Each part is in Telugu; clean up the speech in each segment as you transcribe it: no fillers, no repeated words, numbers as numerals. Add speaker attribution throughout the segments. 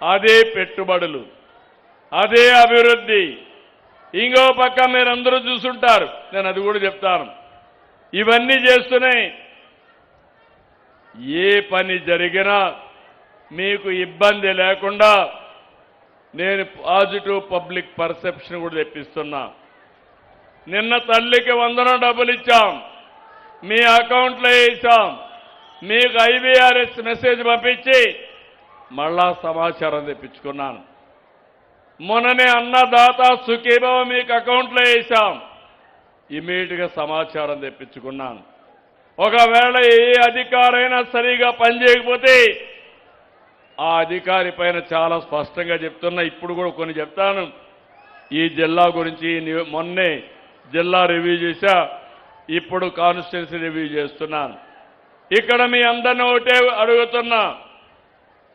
Speaker 1: అదే పెట్టుబడులు, అదే అభివృద్ధి. ఇంకో పక్క మీరందరూ చూసుంటారు, నేను అది కూడా చెప్తాను. ఇవన్నీ చేస్తూనే ఏ పని జరిగినా మీకు ఇబ్బంది లేకుండా నేను పాజిటివ్ పబ్లిక్ పర్సెప్షన్ కూడా తెప్పిస్తున్నా. నిన్న తల్లికి వందనం డబ్బులు ఇచ్చాం, మీ అకౌంట్లో వేసాం. మీకు IVRS మెసేజ్ పంపించి మళ్ళా సమాచారం తెప్పించుకున్నాను. మొన్ననే అన్నదాత సుఖీభవ మీకు అకౌంట్లో వేసాం, ఇమీడియట్గా సమాచారం తెప్పించుకున్నాను. ఒకవేళ ఏ అధికారైనా సరిగా పనిచేయకపోతే ఆ అధికారి పైన చాలా స్పష్టంగా చెప్తున్నా. ఇప్పుడు కూడా కొన్ని చెప్తాను. ఈ జిల్లా గురించి మొన్నే జిల్లా రివ్యూ చేశా, ఇప్పుడు కాన్స్టిట్యున్సీ రివ్యూ చేస్తున్నాను. ఇక్కడ మీ అందరిని ఒకటే అడుగుతున్నా,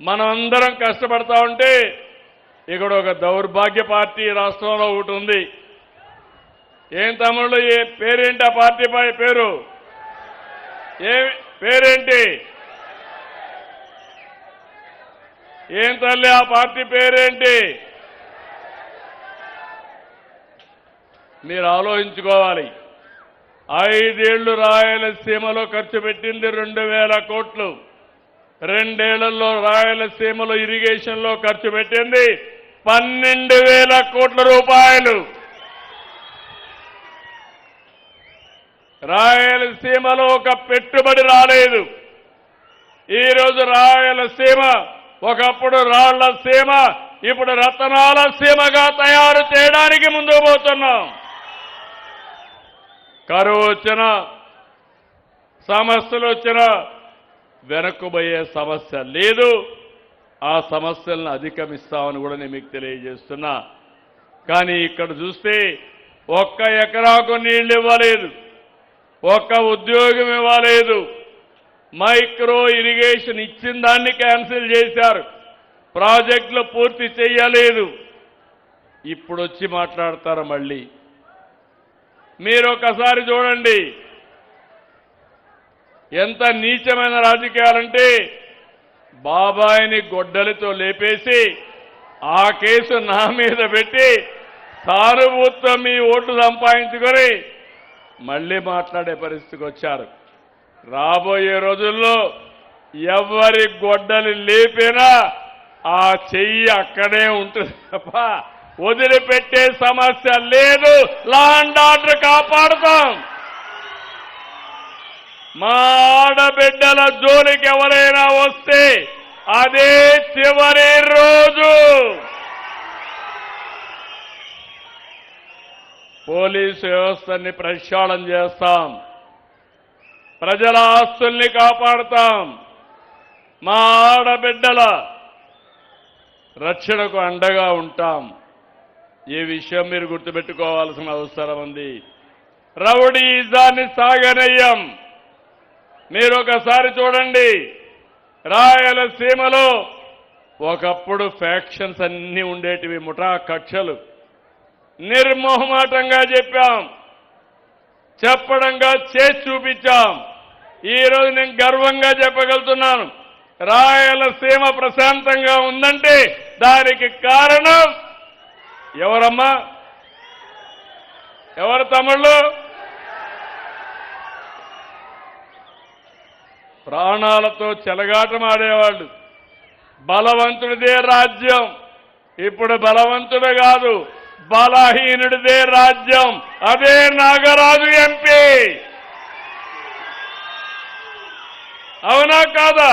Speaker 1: మనం అందరం కష్టపడతా ఉంటే ఇక్కడ ఒక దౌర్భాగ్య పార్టీ రాష్ట్రంలో ఒకటి ఉంది. ఏం తమ్ముళ్ళు, ఏ పేరేంటి ఆ పార్టీ పేరు? ఏ పేరేంటి? ఏం తల్లి ఆ పార్టీ పేరేంటి? మీరు ఆలోచించుకోవాలి. 5 ఏళ్లు రాయలసీమలో ఖర్చు పెట్టింది 2000 కోట్లు. 2 ఏళ్లలో రాయలసీమలో ఇరిగేషన్లో ఖర్చు పెట్టింది 12,000 కోట్ల రూపాయలు. రాయలసీమలో ఒక పెట్టుబడి రాలేదు. ఈరోజు రాయలసీమ ఒకప్పుడు రాళ్ల సీమ, ఇప్పుడు రతనాల సీమగా తయారు చేయడానికి ముందుకు పోతున్నాం. కరువు వచ్చినా, సమస్యలు వచ్చినా వెనక్కుపోయే సమస్య లేదు. ఆ సమస్యలను అధిగమిస్తామని కూడా నేను మీకు తెలియజేస్తున్నా. కానీ ఇక్కడ చూస్తే 1 ఎకరాకు నీళ్లు ఇవ్వలేదు, 1 ఉద్యోగం ఇవ్వలేదు. మైక్రో ఇరిగేషన్ ఇచ్చిన దాన్ని క్యాన్సిల్ చేశారు, ప్రాజెక్టులు పూర్తి చేయలేదు. ఇప్పుడు వచ్చి మాట్లాడతారు మళ్ళీ. మీరు ఒకసారి చూడండి ఎంత నీచమైన రాజకీయాలంటే, బాబాయిని గొడ్డలితో లేపేసి ఆ కేసు నా మీద పెట్టి సానుభూతితో మీ ఓట్లు సంపాదించుకొని మళ్ళీ మాట్లాడే పరిస్థితికి వచ్చారు. రాబోయే రోజుల్లో ఎవరి గొడ్డలి లేపినా ఆ చెయ్యి అక్కడే ఉంటుంది తప్ప వదిలిపెట్టే సమస్య లేదు. లా అండ్ ఆర్డర్ కాపాడుతాం. మా ఆడబిడ్డల జోలికి ఎవరైనా వస్తే అదే చివరి రోజు. పోలీసు వ్యవస్థని ప్రక్షాళన చేస్తాం, ప్రజల ఆస్తుల్ని కాపాడుతాం, మా ఆడబిడ్డల రక్షణకు అండగా ఉంటాం. ఈ విషయం మీరు గుర్తుపెట్టుకోవాల్సిన అవసరం ఉంది. రౌడీజాన్ని సాగనయ్యం. మీరు ఒకసారి చూడండి, రాయలసీమలో ఒకప్పుడు ఫ్యాక్షన్స్ అన్నీ ఉండేటివి, ముఠా కక్షలు. నిర్మోహమాటంగా చెప్పాం, చెప్పడంగా చేసి చూపించాం. ఈరోజు నేను గర్వంగా చెప్పగలుగుతున్నాను, రాయలసీమ ప్రశాంతంగా ఉందంటే దానికి కారణం ఎవరమ్మా? ఎవరు తమ్ముళ్ళు? ప్రాణాలతో చెలగాటమాడేవాళ్ళు. బలవంతుడిదే రాజ్యం. ఇప్పుడు బలవంతుడు కాదు, బలహీనుడిదే రాజ్యం. అదే నాగరాజు ఎంపీ. అవునా కాదా?